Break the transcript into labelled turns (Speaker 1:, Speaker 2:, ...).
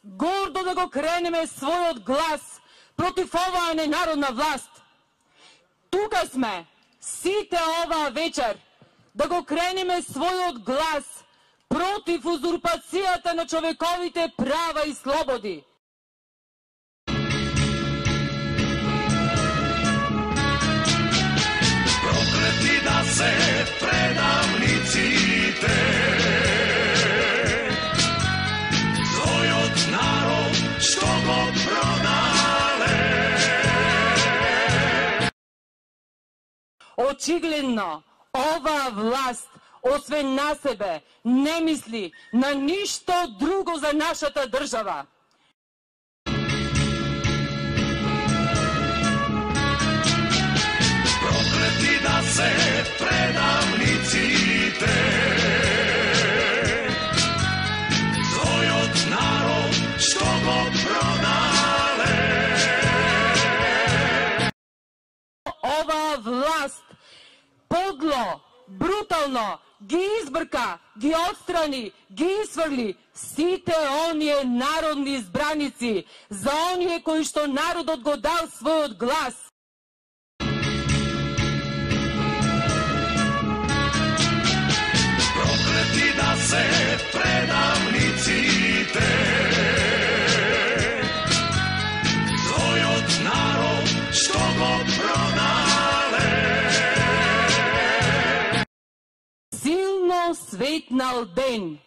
Speaker 1: гордо да го кренеме својот глас против оваа ненародна власт. Тука сме, сите оваа вечер, да го кренеме својот глас против узурпацијата на човековите права и слободи.
Speaker 2: Проклети да се предавниците, својот народ што го пронале.
Speaker 1: Очигледно, оваа власт, освен на себе, не мисли на ништо друго за нашата држава.
Speaker 2: Проклети да се предавниците, својот народ што го пронале.
Speaker 1: Оваа власт подло, брутално ги избрка, ги отстрани, ги изфрли сите оние народни избраници, за оние кои што народот го дал својот глас.
Speaker 2: Проклети да се предавниците, својот народ што го пронале.
Speaker 1: Силно светнал ден